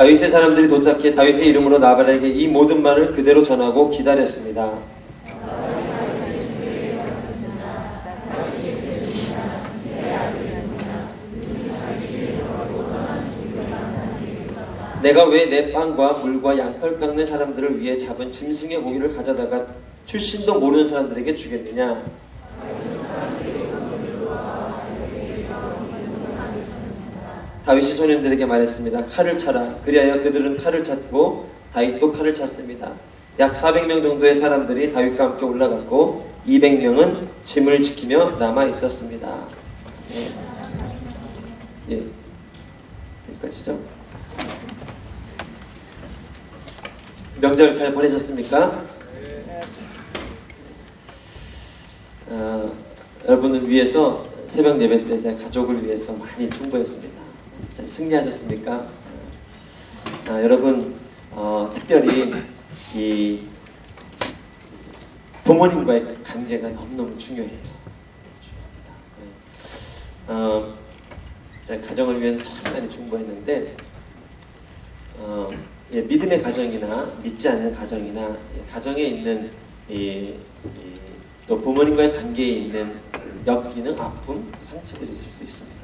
다윗의 사람들이 도착해 다윗의 이름으로 나발에게 이 모든 말을 그대로 전하고 기다렸습니다. 내가 왜 내 빵과 물과 양털 깎는 사람들을 위해 잡은 짐승의 고기를 가져다가 출신도 모르는 사람들에게 주겠느냐? 다윗이 소년들에게 말했습니다. 칼을 차라. 그리하여 그들은 칼을 찼고 다윗도 칼을 찼습니다. 약 400명 정도의 사람들이 다윗과 함께 올라갔고 200명은 짐을 지키며 남아 있었습니다. 예. 여기까지죠? 명절 잘 보내셨습니까? 여러분을 위해서 새벽 예배 때 제가 가족을 위해서 많이 중보했습니다. 잘 승리하셨습니까? 여러분 특별히 이 부모님과의 관계가 너무너무 중요해요. 제가 가정을 위해서 참 많이 중보했는데 믿음의 가정이나 믿지 않는 가정이나 가정에 있는 또 부모님과의 관계에 있는 엮이는 아픔, 상처들이 있을 수 있습니다.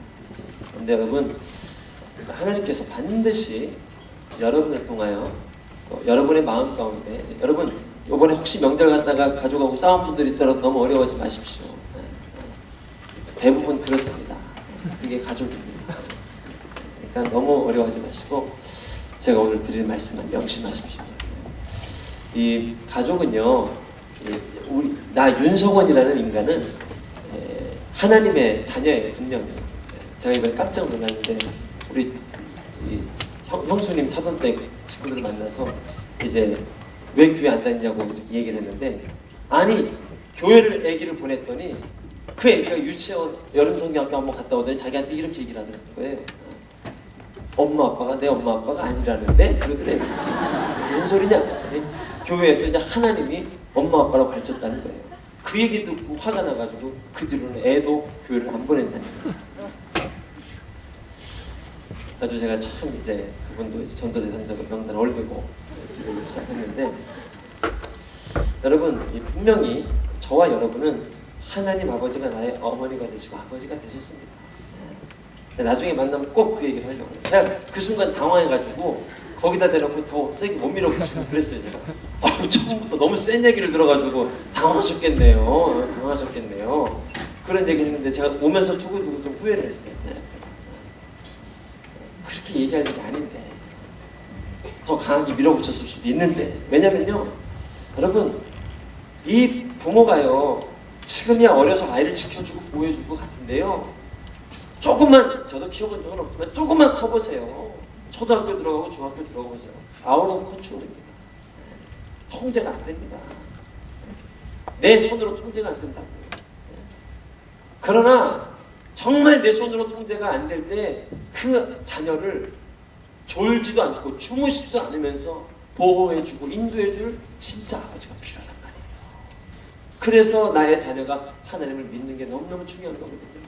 그런데 여러분 하나님께서 반드시 여러분을 통하여 여러분의 마음 가운데 여러분 이번에 혹시 명절 갔다가 가족하고 싸운 분들이 있더라도 너무 어려워하지 마십시오. 대부분 그렇습니다. 이게 가족입니다. 그러니까 너무 어려워하지 마시고 제가 오늘 드릴 말씀만 명심하십시오. 이 가족은요, 나 윤석원이라는 인간은 하나님의 자녀예요. 분명히. 제가 이번에 깜짝 놀랐는데 우리 형수님 사돈댁 친구들을 만나서 이제 왜 교회 안 다니냐고 얘기를 했는데 아니 교회를 애기를 보냈더니 그 애기가 유치원 여름성경학교 한번 갔다 오더니 자기한테 이렇게 얘기를 하더라는 거예요. 엄마 아빠가 내 엄마 아빠가 아니라는데 그러더래. 무슨 소리냐? 교회에서 이제 하나님이 엄마 아빠라고 가르쳤다는 거예요. 그 얘기 듣고 화가 나가지고 그 뒤로는 애도 교회를 안 보낸다는 거예요. 아주 제가 참 이제 그분도 이제 전도대상자로 명단 올리고 기도를 시작했는데 여러분 분명히 저와 여러분은 하나님 아버지가 나의 어머니가 되시고 아버지가 되셨습니다. 나중에 만나면 꼭 그 얘기를 하려고 해요. 제가 그 순간 당황해가지고 거기다 대놓고 더 세게 못 밀어붙이고 그랬어요. 제가 처음부터 너무 센 얘기를 들어가지고 당황하셨겠네요. 그런 얘기를 했는데 제가 오면서 두고두고 좀 후회를 했어요. 그렇게 얘기할 일이 아닌데 더 강하게 밀어붙였을 수도 있는데 왜냐면요 여러분 이 부모가요 지금이야 어려서 아이를 지켜주고 보호해줄 것 같은데요 조금만 저도 키워본 적은 없지만 조금만 커보세요. 초등학교 들어가고 중학교 들어가 보세요. 아웃 오브 컨트롤입니다. 통제가 안 됩니다. 내 손으로 통제가 안 된다고요. 그러나 정말 내 손으로 통제가 안 될 때 그 자녀를 졸지도 않고 주무시지도 않으면서 보호해주고 인도해줄 진짜 아버지가 필요하단 말이에요. 그래서 나의 자녀가 하나님을 믿는 게 너무너무 중요한 거거든요.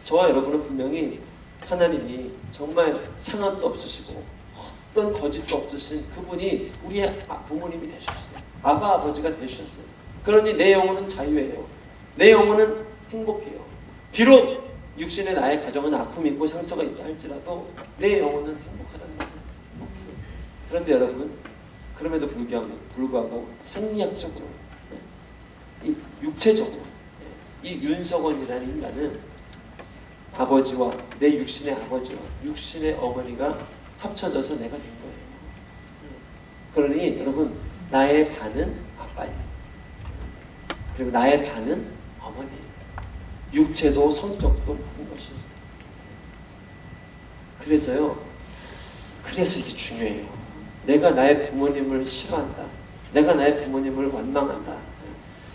저와 여러분은 분명히 하나님이 정말 상함도 없으시고 어떤 거짓도 없으신 그분이 우리의 부모님이 되셨어요. 아버지가 되셨어요. 그러니 내 영혼은 자유예요. 내 영혼은 행복해요. 비록 육신의 나의 가정은 아픔이 있고 상처가 있다 할지라도 내 영혼은 행복하단 말이에요. 그런데 여러분 그럼에도 불구하고 생리학적으로 이 육체적으로 이 윤석원이라는 인간은 아버지와 내 육신의 아버지와 육신의 어머니가 합쳐져서 내가 된 거예요. 그러니 여러분 나의 반은 아빠예요. 그리고 나의 반은 어머니예요. 육체도 성적도 모든 것이. 그래서 이게 중요해요. 내가 나의 부모님을 싫어한다. 내가 나의 부모님을 원망한다.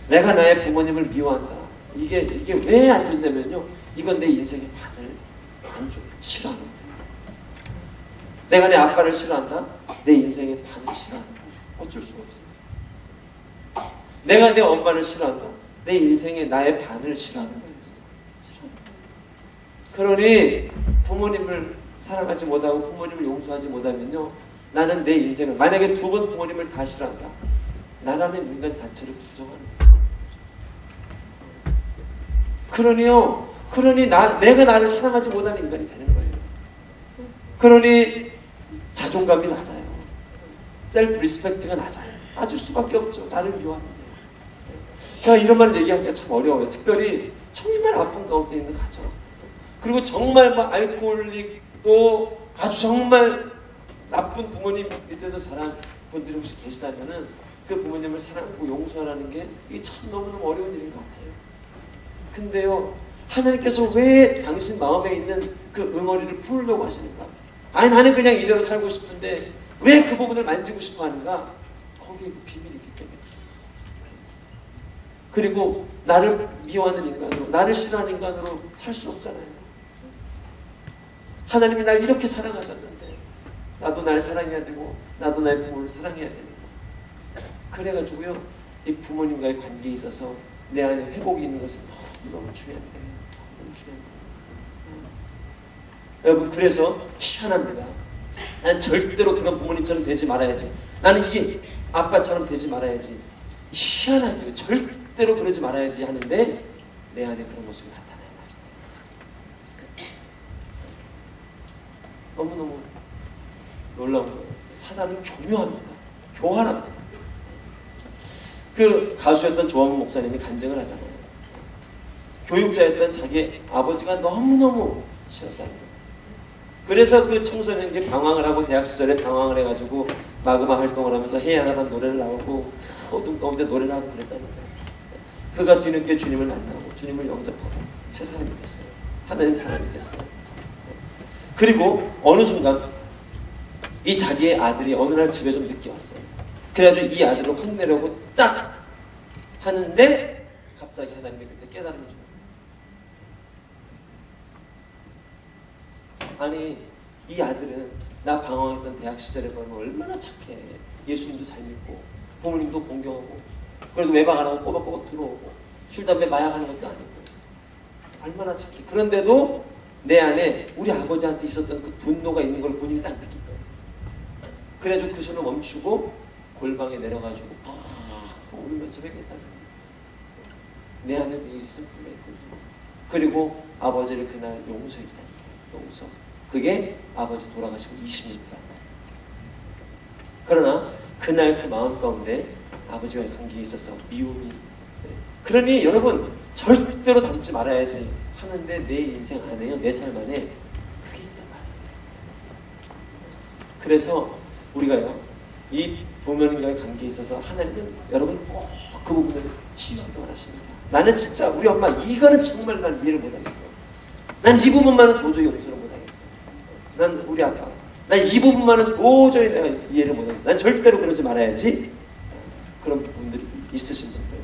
내가 나의 부모님을 미워한다. 이게 왜 안 좋냐면요. 이건 내 인생의 반을 안 줘. 싫어하는 거예요. 내가 내 아빠를 싫어한다. 내 인생의 반을 싫어하는 거예요. 어쩔 수가 없어요. 내가 내 엄마를 싫어한다. 내 인생의 나의 반을 싫어하는 거예요. 그러니 부모님을 사랑하지 못하고 부모님을 용서하지 못하면요, 나는 내 인생을, 만약에 두 번 부모님을 다 싫어한다, 나라는 인간 자체를 부정하는 거예요. 그러니 내가 나를 사랑하지 못하는 인간이 되는 거예요. 그러니 자존감이 낮아요. 셀프 리스펙트가 낮아요. 낮을 수밖에 없죠. 나를 미워하는데. 제가 이런 말을 얘기하기가 참 어려워요. 특별히 정말 아픈 가운데 있는 가정, 그리고 정말 알코올릭도 아주 정말 나쁜 부모님 밑에서 자란 분들이 혹시 계시다면은 그 부모님을 사랑하고 용서하라는 게 이게 참 너무너무 어려운 일인 것 같아요. 근데요, 하나님께서 왜 당신 마음에 있는 그 응어리를 풀려고 하시는가? 아니, 나는 그냥 이대로 살고 싶은데 왜 그 부분을 만지고 싶어 하는가? 거기에 그 비밀이 있기 때문에. 그리고 나를 미워하는 인간으로, 나를 싫어하는 인간으로 살 수 없잖아요. 하나님이 날 이렇게 사랑하셨는데 나도 날 사랑해야 되고, 나도 나의 부모를 사랑해야 되는 거. 그래가지고요, 이 부모님과의 관계에 있어서 내 안에 회복이 있는 것은 너무 중요한 거예요. 너무 중요한 거예요. 여러분, 그래서 희한합니다. 난 절대로 그런 부모님처럼 되지 말아야지, 나는 이 아빠처럼 되지 말아야지, 희한하게 절대로 그러지 말아야지 하는데 내 안에 그런 모습이 나타나요. 너무너무 놀라운 거예요. 사단은 교묘합니다. 교활합니다. 그 가수였던 조항 목사님이 간증을 하잖아요. 교육자였던 자기 아버지가 너무너무 싫었다는 거예요. 그래서 그 청소년이 방황을 하고, 대학 시절에 방황을 해가지고 마그마 활동을 하면서 해야하라는 노래를 나오고 어둠 가운데 노래를 하고 그랬다는 거예요. 그가 뒤늦게 주님을 만나고 주님을 영접하고 새 사람이 됐어요. 하나님의 사람이 됐어요. 그리고 어느 순간 이 자기의 아들이 어느 날 집에 좀 늦게 왔어요. 그래가지고 이 아들을 혼내려고 딱 하는데 갑자기 하나님이 그때 깨달음을 줍니다. 아니, 이 아들은 나 방황했던 대학 시절에 보면 얼마나 착해. 예수님도 잘 믿고 부모님도 공경하고, 그래도 외박 안 하고 꼬박꼬박 들어오고 술, 담배, 마약하는 것도 아니고 얼마나 착해. 그런데도 내 안에 우리 아버지한테 있었던 그 분노가 있는 걸 본인이 딱 느낀 거예요. 그래가지고 그 손을 멈추고 골방에 내려가지고 팍 울면서 회개했다는 거예요. 내 안에 네 있음 풀려있거든요. 그리고 아버지를 그날 용서했다는 거예요. 용서. 그게 아버지 돌아가시고 20년 후라는 거예요. 그러나 그날 그 마음 가운데 아버지와의 관계에 있어서 미움이, 그러니 여러분, 절대로 닮지 말아야지 하는데 내 인생 안에요, 내 삶 안에 그게 있단 말이에요. 그래서 우리가요, 이 부모님과의 관계에 있어서 하나님은 여러분 꼭 그 부분을 치유하기 원하십니다. 나는 진짜 우리 엄마 이거는 정말 난 이해를 못하겠어. 난 이 부분만은 도저히 용서를 못하겠어. 난 우리 아빠, 난 이 부분만은 도저히 내가 이해를 못하겠어. 난 절대로 그러지 말아야지. 그런 분들이 있으신 분들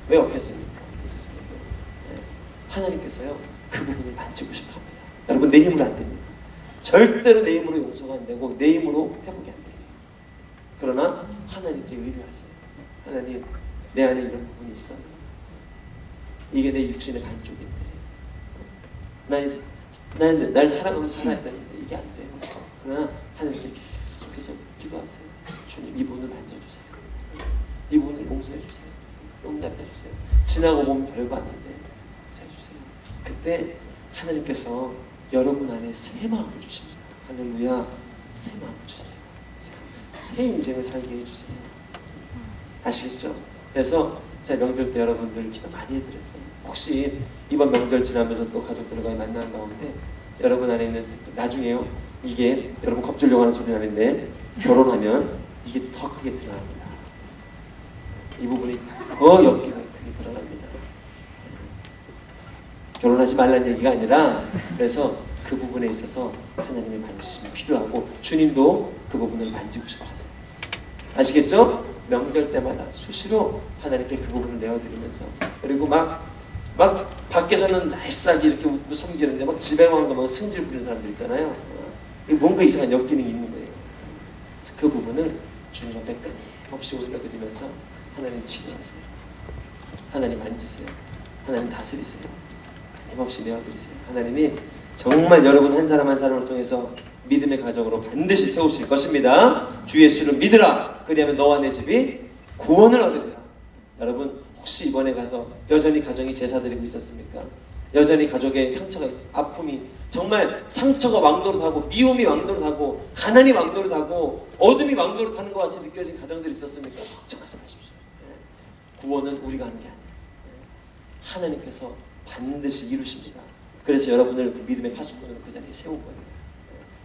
왜 없겠습니까? 있으신 분들. 하나님께서요, 그 부분을 만지고 싶어합니다. 여러분, 내 힘으로 안 됩니다. 절대로 내 힘으로 용서가 안 되고 내 힘으로 회복이 안 돼요. 그러나 하나님께 의뢰하세요. 하나님, 내 안에 이런 부분이 있어요. 이게 내 육신의 반쪽인데 날 사랑하면서 살아야 되는데 이게 안 돼요. 그러나 하나님께 계속해서 기도하세요. 주님, 이 부분을 만져주세요. 이 부분을 용서해주세요. 용납해주세요. 지나고 보면 별거 아닌데 용서해주세요. 그때 하나님께서 여러분 안에 새 마음을 주십니다. 할렐루야. 새 마음을 주세요. 새 인생을 살게 해주세요. 아시겠죠? 그래서 제가 명절 때 여러분들 기도 많이 해드렸어요. 혹시 이번 명절 지나면서 또 가족들과의 만남 가운데 여러분 안에 있는 나중에요, 이게 여러분 겁주려고 하는 소리는 아닌데 결혼하면 이게 더 크게 드러납니다. 이 부분이 더 옅게 크게 드러납니다. 결혼하지 말라는 얘기가 아니라, 그래서 그 부분에 있어서 하나님의 만지심이 필요하고 주님도 그 부분을 만지고 싶어 하세요. 아시겠죠? 명절 때마다 수시로 하나님께 그 부분을 내어드리면서, 그리고 막 밖에서는 날쌔게 이렇게 웃고 섬기는데 막 집에만 가면 승질 부리는 사람들 있잖아요. 뭔가 이상한 역기능이 있는 거예요. 그래서 그 부분을 주님 앞에 끊임없이 올려드리면서 하나님 치료하세요. 하나님 만지세요. 하나님 다스리세요. 끊임없이 내어드리세요. 하나님이 정말 여러분 한 사람 한 사람을 통해서 믿음의 가정으로 반드시 세우실 것입니다. 주 예수를 믿으라. 그리하면 너와 내 집이 구원을 얻으리라. 여러분 혹시 이번에 가서 여전히 가정이 제사 드리고 있었습니까? 여전히 가족의 상처가 아픔이 정말 상처가 왕노릇하고 미움이 왕노릇하고 가난이 왕노릇하고 어둠이 왕노릇하는 것 같이 느껴진 가정들이 있었습니까? 걱정하지 마십시오. 구원은 우리가 하는 게 아니에요. 하나님께서 반드시 이루십니다. 그래서 여러분을 그 믿음의 파수꾼으로 그 자리에 세운 거예요.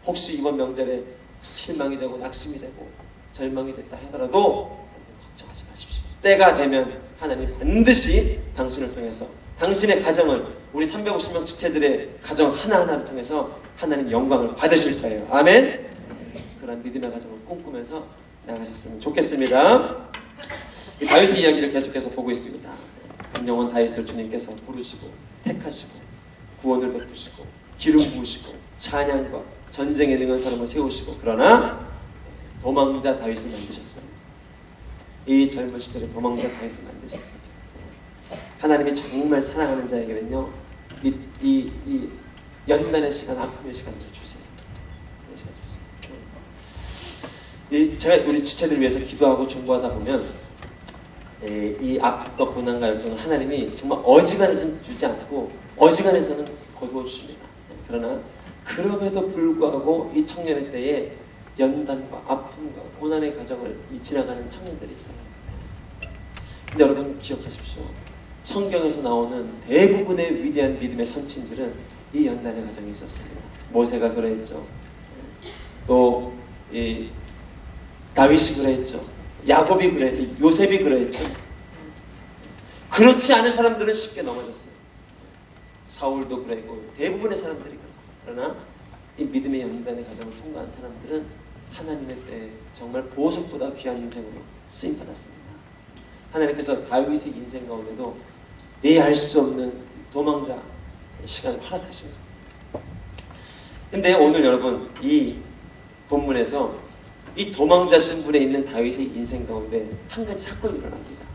혹시 이번 명절에 실망이 되고 낙심이 되고 절망이 됐다 하더라도 걱정하지 마십시오. 때가 되면 하나님 반드시 당신을 통해서 당신의 가정을 우리 350명 지체들의 가정 하나하나를 통해서 하나님 영광을 받으실 거예요. 아멘. 그런 믿음의 가정을 꿈꾸면서 나가셨으면 좋겠습니다. 이 다윗의 이야기를 계속해서 보고 있습니다. 영원 다윗을 주님께서 부르시고 택하시고 구원을 베푸시고 기름 부으시고 찬양과 전쟁에 능한 사람을 세우시고 그러나 도망자 다윗을 만드셨어요. 이 젊은 시절에 도망자 다윗을 만드셨어요. 하나님이 정말 사랑하는 자에게는요 이 연단의 시간, 아픔의 시간을 주세요. 제가 우리 지체들을 위해서 기도하고 중보하다 보면 이 아픔과 고난과 역경을 하나님이 정말 어지간해서는 주지 않고 어지간해서는 거두어 주십니다. 그러나 그럼에도 불구하고 이 청년의 때에 연단과 아픔과 고난의 과정을 지나가는 청년들이 있어요. 근데 여러분 기억하십시오. 성경에서 나오는 대부분의 위대한 믿음의 선친들은 이 연단의 과정이 있었습니다. 모세가 그랬죠. 또 이 다윗이 그랬죠. 야곱이 그래, 요셉이 그랬죠. 그렇지 않은 사람들은 쉽게 넘어졌어요. 사울도 그랬고 대부분의 사람들이 그랬어요. 그러나 이 믿음의 연단의 과정을 통과한 사람들은 하나님의 때에 정말 보석보다 귀한 인생으로 쓰임받았습니다. 하나님께서 다윗의 인생 가운데도 알 수 없는 도망자 시간을 허락하신 거예요. 근데 오늘 여러분 이 본문에서 이 도망자 신분에 있는 다윗의 인생 가운데 한 가지 사건이 일어납니다.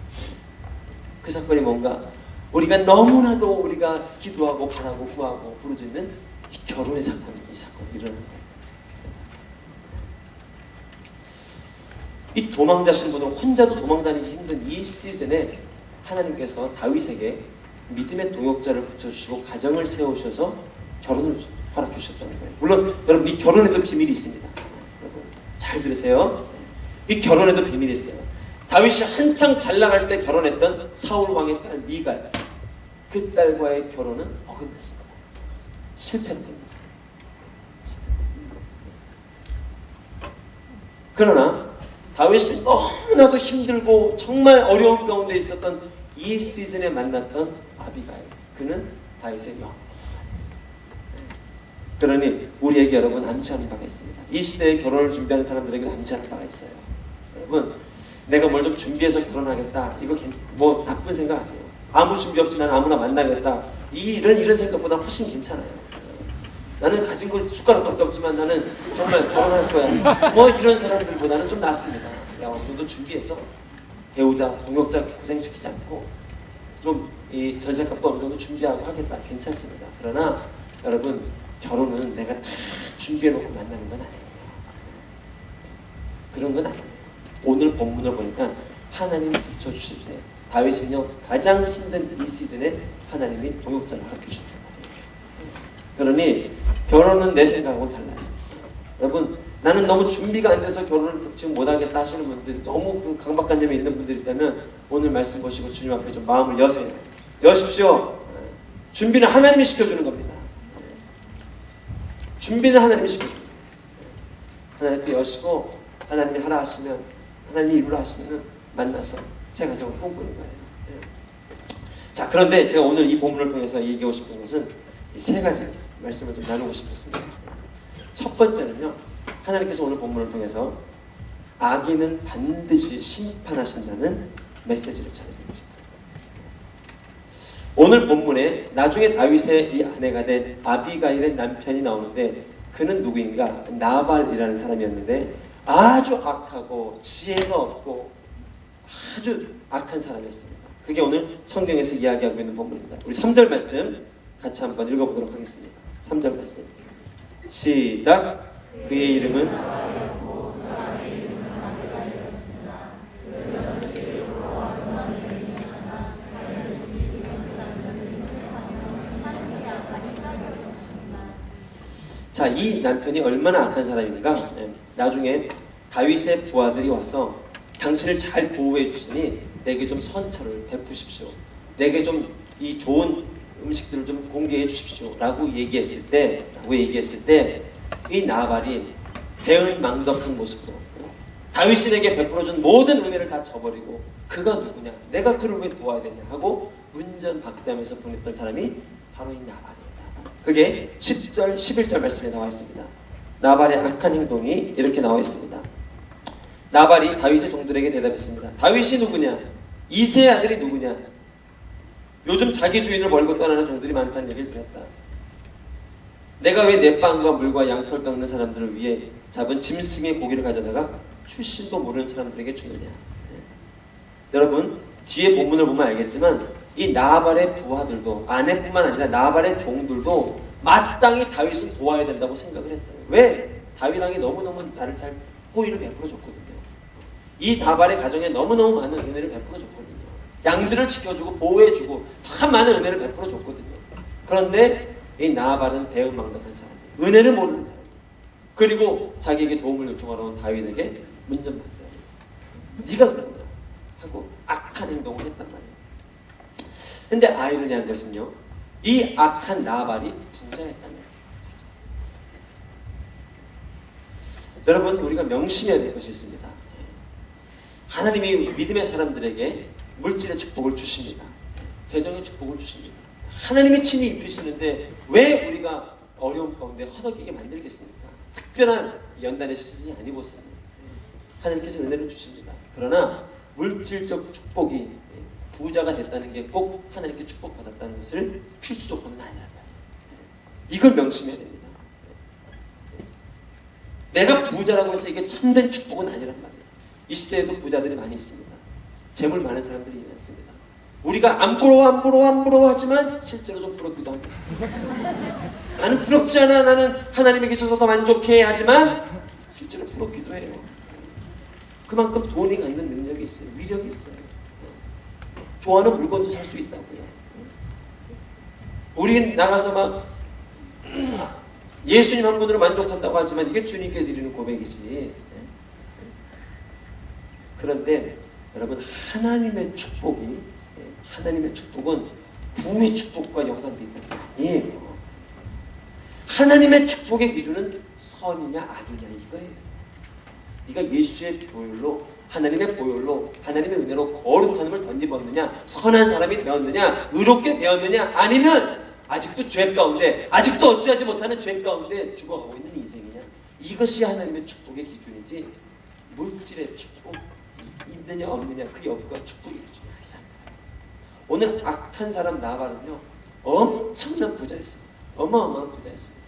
그 사건이 뭔가 우리가 너무나도 우리가 기도하고 바라고 구하고 부르짖는 이 결혼의 사건이 일어나는 거예요. 이 도망자 신분은 혼자도 도망다니기 힘든 이 시즌에 하나님께서 다윗에게 믿음의 동역자를 붙여주시고 가정을 세우셔서 결혼을 허락해 주셨다는 거예요. 물론 여러분 이 결혼에도 비밀이 있습니다. 여러분 잘 들으세요. 이 결혼에도 비밀이 있어요. 다윗이 한창 잘 나갈 때 결혼했던 사울 왕의 딸 미갈, 그 딸과의 결혼은 어긋났습니다. 실패로 끝났어요. 그러나 다윗이 너무나도 힘들고 정말 어려운 가운데 있었던 이 시즌에 만났던 아비가일, 그는 다윗의 영. 그러니 우리에게 여러분 암시하는 바가 있습니다. 이 시대에 결혼을 준비하는 사람들에게 암시하는 바가 있어요. 여러분 내가 뭘 좀 준비해서 결혼하겠다, 이거 뭐 나쁜 생각 아니에요. 아무 준비 없이 나는 아무나 만나겠다, 이런 생각보다 훨씬 괜찮아요. 나는 가진 거 숟가락밖에 없지만 나는 정말 결혼할 거야, 뭐 이런 사람들보다는 좀 낫습니다. 야, 어느 정도 준비해서 배우자, 동역자 고생시키지 않고 좀 이 전세값도 어느 정도 준비하고 하겠다, 괜찮습니다. 그러나 여러분 결혼은 내가 다 준비해놓고 만나는 건 아니에요. 그런 건 아니에요. 오늘 본문을 보니까 하나님 붙여주실 때 다윗은요 가장 힘든 이 시즌에 하나님이 동역자를 허락해 주셨단 말이에요. 그러니 결혼은 내 생각하고는 달라요. 여러분 나는 너무 준비가 안 돼서 결혼을 지금 못하겠다 하시는 분들, 너무 그 강박관념이 있는 분들이 있다면 오늘 말씀 보시고 주님 앞에 좀 마음을 여십시오. 준비는 하나님이 시켜주는 겁니다. 준비는 하나님이 시켜줍니다. 하나님께 여시고 하나님이 하라 하시면, 하나님이 이루라 하시면 만나서 새 가정을 꿈꾸는 거예요. 자, 그런데 제가 오늘 이 본문을 통해서 얘기하고 싶은 것은 이 세 가지 말씀을 좀 나누고 싶었습니다. 첫 번째는요, 하나님께서 오늘 본문을 통해서 악인은 반드시 심판하신다는 메시지를 전해드리고 싶어요. 오늘 본문에 나중에 다윗의 이 아내가 된 아비가일의 남편이 나오는데 그는 누구인가? 나발이라는 사람이었는데 아주 악하고 지혜가 없고 아주 악한 사람이었습니다. 그게 오늘 성경에서 이야기하고 있는 본문입니다. 우리 3절 말씀 같이 한번 읽어보도록 하겠습니다. 3절 말씀 시작. 그의 이름은 자, 이 남편이 얼마나 악한 사람인가? 나중에 다윗의 부하들이 와서 당신을 잘 보호해 주시니 내게 좀 선처를 베푸십시오. 내게 좀 이 좋은 음식들을 좀 공개해 주십시오. 라고 얘기했을 때 이 나발이 대은망덕한 모습으로 다윗에게 베풀어준 모든 은혜를 다 저버리고 그가 누구냐? 내가 그를 왜 도와야 되냐? 하고 문전박대하면서 보냈던 사람이 바로 이 나발입니다. 그게 10절, 11절 말씀에 나와 있습니다. 나발의 악한 행동이 이렇게 나와 있습니다. 나발이 다윗의 종들에게 대답했습니다. 다윗이 누구냐? 이새의 아들이 누구냐? 요즘 자기 주인을 버리고 떠나는 종들이 많다는 얘기를 들었다. 내가 왜 내 빵과 물과 양털 깎는 사람들을 위해 잡은 짐승의 고기를 가져다가 출신도 모르는 사람들에게 주느냐? 여러분, 뒤에 본문을 보면 알겠지만 이 나발의 부하들도 아내뿐만 아니라 나발의 종들도 마땅히 다윗을 도와야 된다고 생각을 했어요. 왜? 다윗 왕이 너무너무 나를 잘 호의를 베풀어 줬거든요. 이 나발의 가정에 너무너무 많은 은혜를 베풀어 줬거든요. 양들을 지켜주고 보호해주고 참 많은 은혜를 베풀어 줬거든요. 그런데 이 나발은 대응망덕한 사람이에요. 은혜를 모르는 사람이에요. 그리고 자기에게 도움을 요청하러 온 다윗에게 문전박대하면서 네가 누구냐 하고 악한 행동을 했단 말이에요. 근데 아이러니한 것은요, 이 악한 나발이 부자였다는 거예요. 여러분, 우리가 명심해야 될 것이 있습니다. 하나님이 믿음의 사람들에게 물질의 축복을 주십니다. 재정의 축복을 주십니다. 하나님이 친히 입히시는데 왜 우리가 어려움 가운데 허덕이게 만들겠습니까? 특별한 연단의 시즌이 아니고서는 하나님께서 은혜를 주십니다. 그러나 물질적 축복이 부자가 됐다는 게 꼭 하나님께 축복받았다는 것을 필수 조건은 아니란 말이에요. 이걸 명심해야 됩니다. 내가 부자라고 해서 이게 참된 축복은 아니란 말이에요. 이 시대에도 부자들이 많이 있습니다. 재물 많은 사람들이 많습니다. 우리가 안 부러워 하지만 실제로 좀 부럽기도 합니다. 나는 부럽지 않아. 나는 하나님에 계셔서 더 만족해 하지만 실제로 부럽기도 해요. 그만큼 돈이 갖는 능력이 있어요. 위력이 있어요. 좋아하는 물건도 살 수 있다고요. 우린 나가서 막 예수님 한 분으로 만족한다고 하지만 이게 주님께 드리는 고백이지. 그런데 여러분, 하나님의 축복은 부의 축복과 연관되어 있는 게 아니에요. 하나님의 축복의 기준은 선이냐 악이냐 이거예요. 네가 예수의 보혈로, 하나님의 보혈로, 하나님의 은혜로 거룩함을 덧입었느냐, 선한 사람이 되었느냐, 의롭게 되었느냐, 아니면 아직도 죄 가운데, 아직도 어찌하지 못하는 죄 가운데 죽어가고 있는 인생이냐. 이것이 하나님의 축복의 기준이지 물질의 축복 있느냐 없느냐 그 여부가 축복의 기준이 아니란 말이에요. 오늘 악한 사람 나발은요, 엄청난 부자였습니다. 어마어마한 부자였습니다.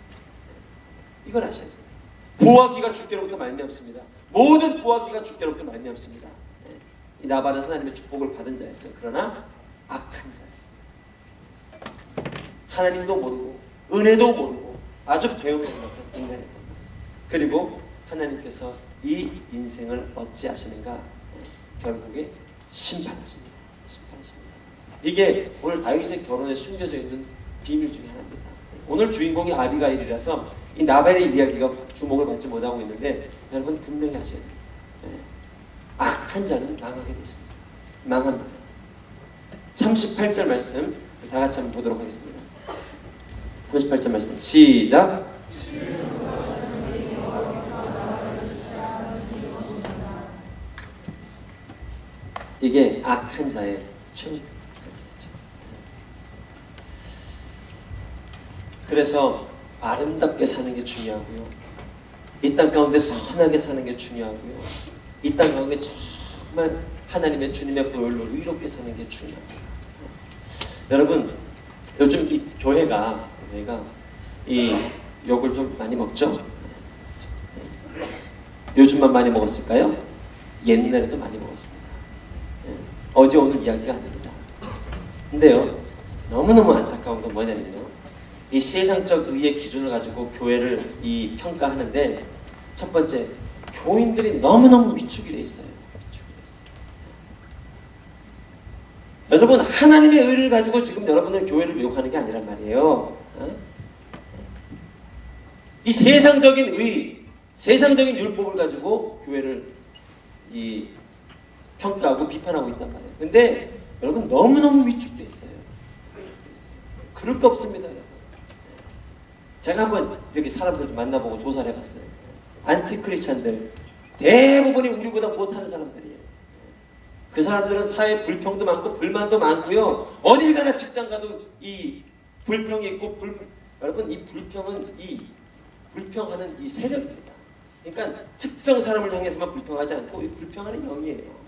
이걸 아셔야 돼요. 부하기가 주께로부터 말미암습니다. 모든 부하기가 주께로부터 말미암습니다. 이 나발은 하나님의 축복을 받은 자였어요. 그러나 악한 자였어요. 하나님도 모르고 은혜도 모르고 아주 배은망덕한 인간이었던 거예요. 그리고 하나님께서 이 인생을 어찌하시는가? 결국에 심판하십니다. 이게 오늘 다윗의 결혼에 숨겨져 있는 비밀 중에 하나입니다. 오늘 주인공이 아비가일이라서 이 나발의 이야기가 주목을 받지 못하고 있는데 여러분 분명히 아셔야 돼요. 악한 자는 망하게 되어 있습니다. 망합니다. 38절 말씀 다 같이 한번 보도록 하겠습니다. 38절 말씀 시작. 이게 악한 자의 최후. 그래서 아름답게 사는 게 중요하고요. 이 땅 가운데 선하게 사는 게 중요하고요. 이 땅 가운데 정말 하나님의 주님의 보혈로 의롭게 사는 게 중요합니다. 여러분, 요즘 이 교회가 이 욕을 좀 많이 먹죠? 요즘만 많이 먹었을까요? 옛날에도 많이 먹었습니다. 어제 오늘 이야기가 아닙니다. 근데요, 너무너무 안타까운 건 뭐냐면요, 이 세상적 의의 기준을 가지고 교회를 평가하는데, 첫 번째, 교인들이 너무너무 위축이 돼 있어요. 여러분, 하나님의 의를 가지고 지금 여러분은 교회를 왜곡하는 게 아니란 말이에요. 이 세상적인 의, 세상적인 율법을 가지고 교회를 평가하고 비판하고 있단 말이에요. 근데 여러분, 너무너무 위축돼 있어요. 그럴 거 없습니다, 여러분. 제가 한번 이렇게 사람들 좀 만나보고 조사를 해봤어요. 안티크리스찬들 대부분이 우리보다 못하는 사람들이에요. 그 사람들은 사회 불평도 많고 불만도 많고요. 어딜 가나 직장 가도 이 불평이 있고, 여러분, 이 불평은 불평하는 이 세력입니다. 그러니까 특정 사람을 향해서만 불평하지 않고 이 불평하는 영이에요.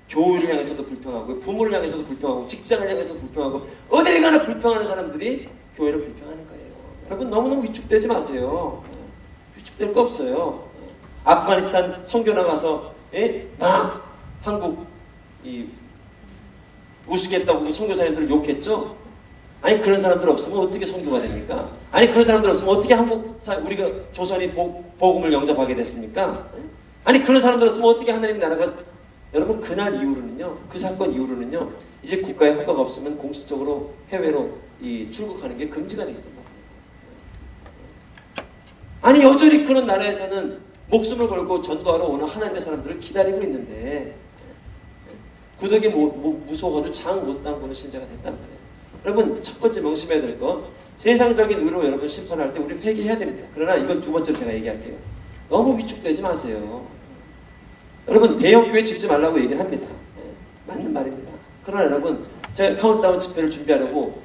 교회를 향해서도 불평하고, 부모를 향해서도 불평하고, 직장을 향해서도 불평하고, 어딜 가나 불평하는 사람들이 교회를 불평하는 거예요. 여러분, 너무너무 위축되지 마세요. 위축될 거 없어요. 아프가니스탄 선교 나가서 막 한국 우스겠다고 선교사님들을 욕했죠. 아니, 그런 사람들 없으면 어떻게 선교가 됩니까? 아니, 그런 사람들 없으면 어떻게 우리가 조선이 복음을 영접하게 됐습니까? 아니, 그런 사람들 없으면 어떻게 하나님의 나라가. 여러분, 그날 이후로는요, 그 사건 이후로는요, 이제 국가의 허가가 없으면 공식적으로 해외로 출국하는 게 금지가 되기 때문에. 아니, 여전히 그런 나라에서는 목숨을 걸고 전도하러 오는 하나님의 사람들을 기다리고 있는데, 구덕이 무서워도 장 못 담그는 신자가 됐단 말이에요. 여러분, 첫 번째 명심해야 될 거, 세상적인 의로 여러분 심판할 때 우리 회개해야 됩니다. 그러나 이건 두 번째로 제가 얘기할게요. 너무 위축되지 마세요. 여러분, 대형교회 짓지 말라고 얘기를 합니다. 맞는 말입니다. 그러나 여러분, 제가 카운트다운 집회를 준비하려고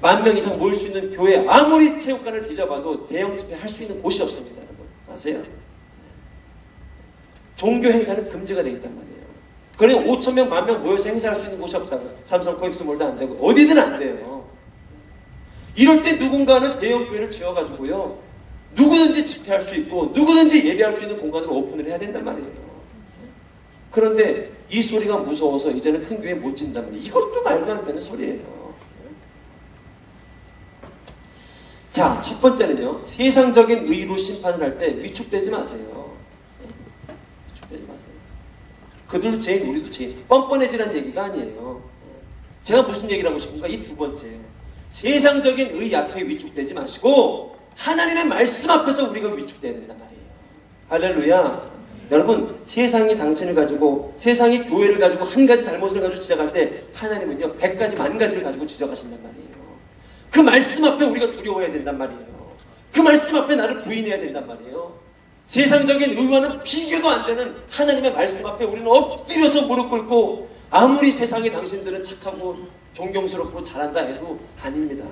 10,000명 이상 모일 수 있는 교회, 아무리 체육관을 뒤져봐도 대형 집회 할 수 있는 곳이 없습니다. 여러분, 아세요? 종교 행사는 금지가 되겠단 말이에요. 그래, 5,000명, 10,000명 모여서 행사할 수 있는 곳이 없다고. 삼성 코엑스몰도 안 되고 어디든 안 돼요. 이럴 때 누군가는 대형교회를 지어가지고요, 누구든지 집회할 수 있고 누구든지 예배할 수 있는 공간으로 오픈을 해야 된단 말이에요. 그런데 이 소리가 무서워서 이제는 큰 교회 못 짓는단 말이에요. 이것도 말도 안 되는 소리예요. 자, 첫 번째는요, 세상적인 의로 심판을 할 때 위축되지 마세요. 위축되지 마세요. 그들도 죄인, 우리도 죄인. 뻔뻔해지라는 얘기가 아니에요. 제가 무슨 얘기를 하고 싶은가? 이 두 번째, 세상적인 의 앞에 위축되지 마시고 하나님의 말씀 앞에서 우리가 위축돼야 된단 말이에요. 할렐루야. 여러분, 세상이 당신을 가지고, 세상이 교회를 가지고 한 가지 잘못을 가지고 지적할 때 하나님은요 100가지 10,000가지를 가지고 지적하신단 말이에요. 그 말씀 앞에 우리가 두려워해야 된단 말이에요. 그 말씀 앞에 나를 부인해야 된단 말이에요. 세상적인 의와는 비교도 안 되는 하나님의 말씀 앞에 우리는 엎드려서 무릎 꿇고, 아무리 세상에 당신들은 착하고 존경스럽고 잘한다 해도 아닙니다.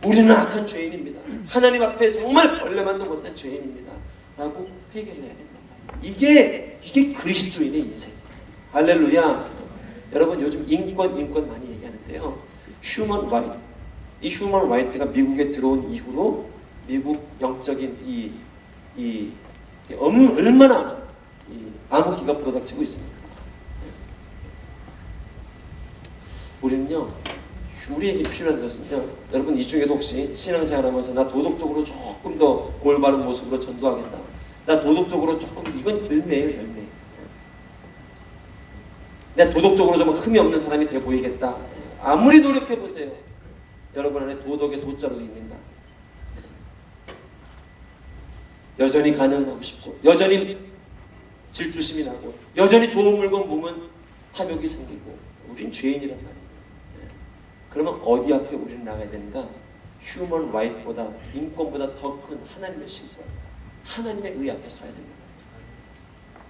우리는 악한 죄인입니다. 하나님 앞에 정말 벌레만도 못한 죄인입니다. 라고 회개를 해야 된단 말이에요. 이게 그리스도인의 인생이에요. 할렐루야. 여러분, 요즘 인권 많이 얘기하는데요. 휴먼 라이트. 이 휴먼 라이트가 미국에 들어온 이후로 미국 영적인 얼마나 암흑기가 불어닥치고 있습니까? 우리는요, 우리에게 필요한 것은요, 여러분, 이 중에도 혹시 신앙생활하면서 나 도덕적으로 조금 더 올바른 모습으로 전도하겠다, 나 도덕적으로 조금, 이건 열매예요, 열매. 내가 도덕적으로 좀 흠이 없는 사람이 돼 보이겠다. 아무리 노력해보세요, 여러분 안에 도덕의 도자로 있는다. 여전히 가늠하고 싶고, 여전히 질투심이 나고, 여전히 좋은 물건 보면 탐욕이 생기고, 우린 죄인이란 말이에요. 그러면 어디 앞에 우리는 나가야 되는가? 휴먼 라이트보다, 인권보다 더 큰 하나님의 신권, 하나님의 의 앞에 서야 된다.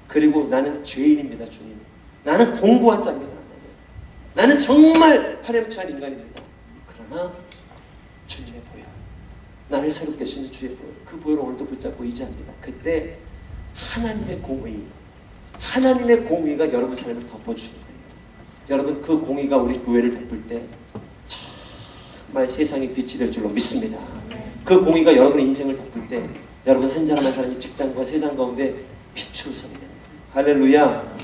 그리고 나는 죄인입니다, 주님. 나는 공고한 자입니다. 나는 정말 파렴치한 인간입니다. 그러나 주님의 보혈, 나를 새롭게 하시는 주의 보혈, 그 보혈을 오늘도 붙잡고 의지합니다. 그때 하나님의 공의가 여러분 삶을 덮어주는 거예요. 여러분, 그 공의가 우리 교회를 덮을 때 정말 세상이 빛이 될 줄로 믿습니다. 그 공의가 여러분의 인생을 덮을 때 여러분 한 사람 한 사람이 직장과 세상 가운데 빛으로 서게 됩니다. 할렐루야.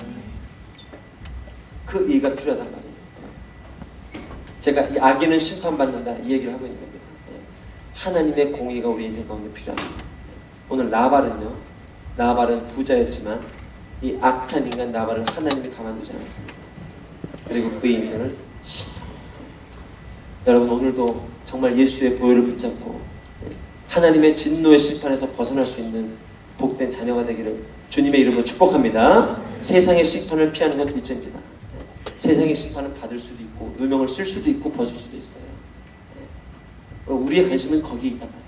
그 의가 필요하단 말이에요. 제가 이 악인은 심판받는다 이 얘기를 하고 있는 겁니다. 하나님의 공의가 우리 인생 가운데 필요합니다. 오늘 나발은 부자였지만 이 악한 인간 나발을 하나님이 가만두지 않았습니다. 그리고 그의 인생을 심판하셨습니다. 여러분, 오늘도 정말 예수의 보혈을 붙잡고 하나님의 진노의 심판에서 벗어날 수 있는 복된 자녀가 되기를 주님의 이름으로 축복합니다. 세상의 심판을 피하는 건 둘째입니다. 세상의 심판을 받을 수도 있고 누명을 쓸 수도 있고 벗을 수도 있어요. 우리의 관심은 거기에 있단 말이에요.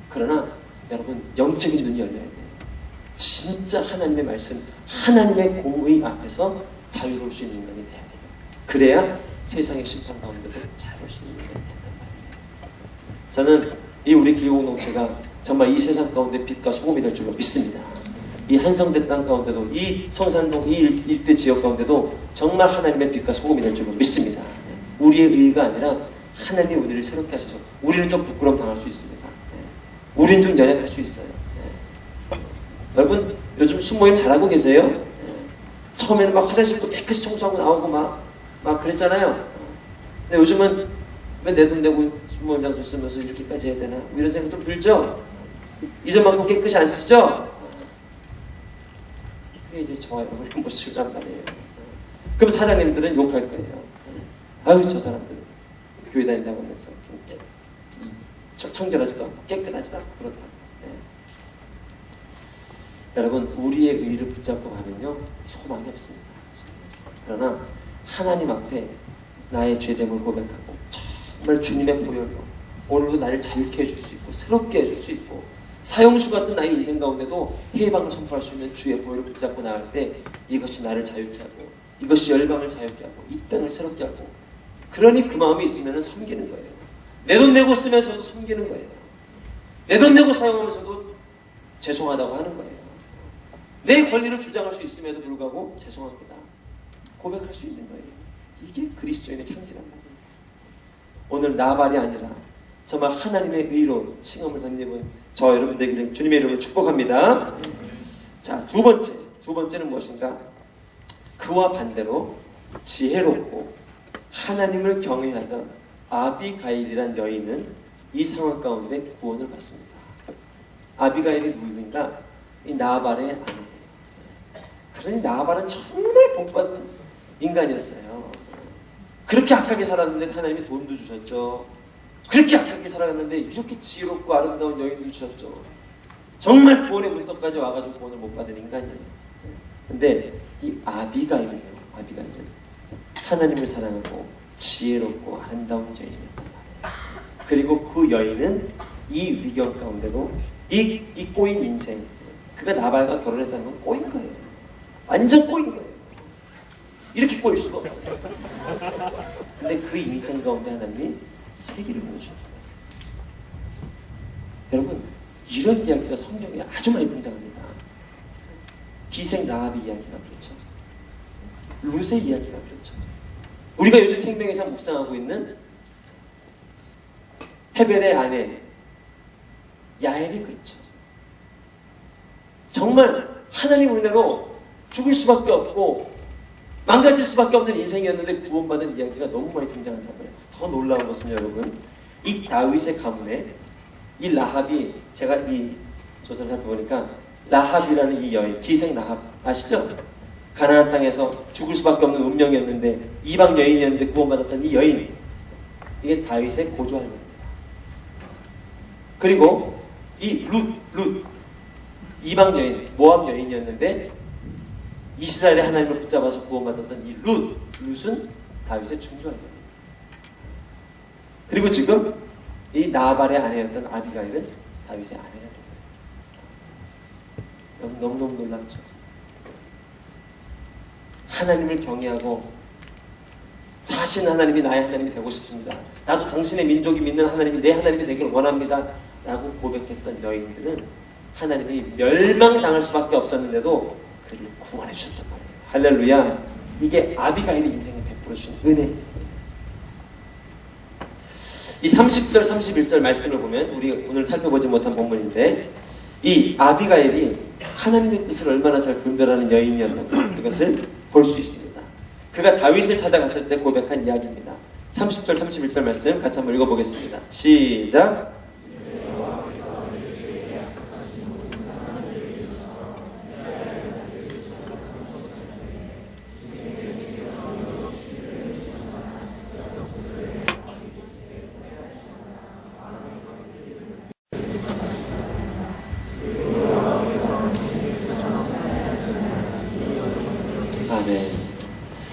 그러나 여러분, 영적인 눈이 열려야 돼요. 진짜 하나님의 말씀, 하나님의 공의 앞에서 자유로울 수 있는 인간이 돼야 돼요. 그래야 세상의 심판 가운데도 자유로울 수 있는 인간이 된단 말이에요. 저는 이 우리 기후공동체가 정말 이 세상 가운데 빛과 소금이 될 줄로 믿습니다. 이 한성대 땅 가운데도, 이 성산동 이 일대 지역 가운데도 정말 하나님의 빛과 소금이 될 줄로 믿습니다. 우리의 의의가 아니라 하나님이 우리를 새롭게 하셔서 우리는 좀 부끄러움 당할 수 있습니다. 우리는 좀 연약할 수 있어요. 여러분, 요즘 순모임 잘하고 계세요? 처음에는 막 화장실도 깨끗이 청소하고 나오고 막 그랬잖아요. 근데 요즘은 왜 내 돈 내고 순모임 장소 쓰면서 이렇게까지 해야 되나? 이런 생각 좀 들죠? 이전만큼 깨끗이 안 쓰죠? 그게 이제 저와 여러분의 모습이란 말이에요. 그럼 사장님들은 욕할 거예요. 아유, 저 사람들 교회 다닌다고 하면서 청결하지도 않고 깨끗하지도 않고 그렇다고. 여러분, 우리의 의의를 붙잡고 가면요, 소망이 없습니다. 그러나 하나님 앞에 나의 죄됨을 고백하고 정말 주님의 보혈로 오늘도 나를 자유케 해줄 수 있고 새롭게 해줄 수 있고 사형수 같은 나의 인생 가운데도 해방을 선포할 수 있는 주의 보혈을 붙잡고 나갈 때 이것이 나를 자유케 하고 이것이 열방을 자유케 하고 이 땅을 새롭게 하고, 그러니 그 마음이 있으면 섬기는 거예요. 내 돈 내고 쓰면서도 섬기는 거예요. 내 돈 내고 사용하면서도 죄송하다고 하는 거예요. 내 권리를 주장할 수 있음에도 불구하고 죄송합니다 고백할 수 있는 거예요. 이게 그리스도인의 향기란 말이에요. 오늘 나발이 아니라 정말 하나님의 의로 칭함을 덧입은 저 여러분 되기를 주님의 이름으로 축복합니다. 자, 두 번째는 무엇인가? 그와 반대로 지혜롭고 하나님을 경외하던 아비가일이란 여인은 이 상황 가운데 구원을 받습니다. 아비가일이 누구인가? 이 나발의 아내예요. 그러니 나발은 정말 복받은 인간이었어요. 그렇게 악하게 살았는데 하나님이 돈도 주셨죠. 그렇게 악하게 살아갔는데 이렇게 지혜롭고 아름다운 여인도 주셨죠. 정말 구원의 문턱까지 와가지고 구원을 못 받은 인간이에요. 근데 이 아비가일은 하나님을 사랑하고 지혜롭고 아름다운 여인이었단 말이에요. 그리고 그 여인은 이 위경 가운데도 이 꼬인 인생, 그가 나발과 결혼했다는 건 꼬인 거예요. 완전 꼬인 거예요. 이렇게 꼬일 수가 없어요. 근데 그 인생 가운데 하나님이 세기를 보내주셨단 말이에요. 여러분, 이런 이야기가 성경에 아주 많이 등장합니다. 기생 라합의 이야기가 그렇죠. 룻의 이야기가 그렇죠. 우리가 요즘 생명에서 묵상하고 있는 헤벨의 아내 야엘이 그렇죠. 정말 하나님 은혜로 죽을 수밖에 없고 망가질 수밖에 없는 인생이었는데 구원받은 이야기가 너무 많이 등장한단 말이에요. 더 놀라운 것은 여러분, 이 다윗의 가문에 이 라합이, 제가 이 조사를 살펴보니까 라합이라는 이 여인, 기생 라합 아시죠? 가나안 땅에서 죽을 수밖에 없는 운명이었는데 이방 여인이었는데 구원받았던 이 여인, 이게 다윗의 고조 할머니입니다. 그리고 이 룻 이방 여인, 모압 여인이었는데 이스라엘의 하나님을 붙잡아서 구원받았던 이 룻은 다윗의 중조 할머니입니다. 그리고 지금 이 나발의 아내였던 아비가일은 다윗의 아내가 됩니다. 너무너무 놀랍죠. 하나님을 경외하고 사신 하나님이 나의 하나님이 되고 싶습니다. 나도 당신의 민족이 믿는 하나님이 내 하나님이 되기를 원합니다 라고 고백했던 여인들은 하나님이 멸망당할 수밖에 없었는데도 그를 구원해 주셨단 말이에요. 할렐루야. 이게 아비가일의 인생에 베풀어 주신 은혜. 이 30절 31절 말씀을 보면 우리 오늘 살펴보지 못한 본문인데, 이 아비가일이 하나님의 뜻을 얼마나 잘 분별하는 여인이었는가, 이것을 볼 수 있습니다. 그가 다윗을 찾아갔을 때 고백한 이야기입니다. 30절 31절 말씀 같이 한번 읽어보겠습니다. 시작. 아멘.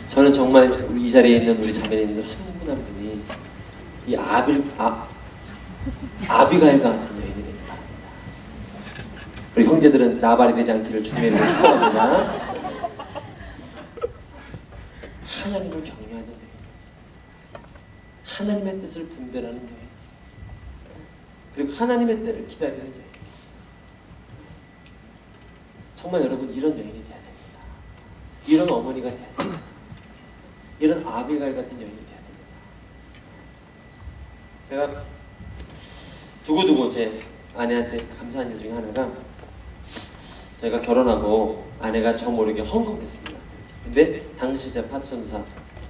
저는 정말 우리 이 자리에 있는 우리 자매님들 한 분 한 분이 이 아비가일 같은 여인이 되길 바랍니다. 우리 형제들은 나발이 되지 않기를 주님의 이름으로 축복합니다. 하나님을 경외하는 여인이었어요. 하나님의 뜻을 분별하는 여인이었어요. 그리고 하나님의 때를 기다리는 여인이었어요. 정말 여러분 이런 여인이 돼야 됩니다. 이런 어머니가 돼야 됩니다. 이런 아비가일 같은 여인이 돼야 됩니다. 제가 두고두고 제 아내한테 감사한 일 중에 하나가 제가 결혼하고 아내가 저 모르게 헌금했습니다. 근데 당시 제 파트선사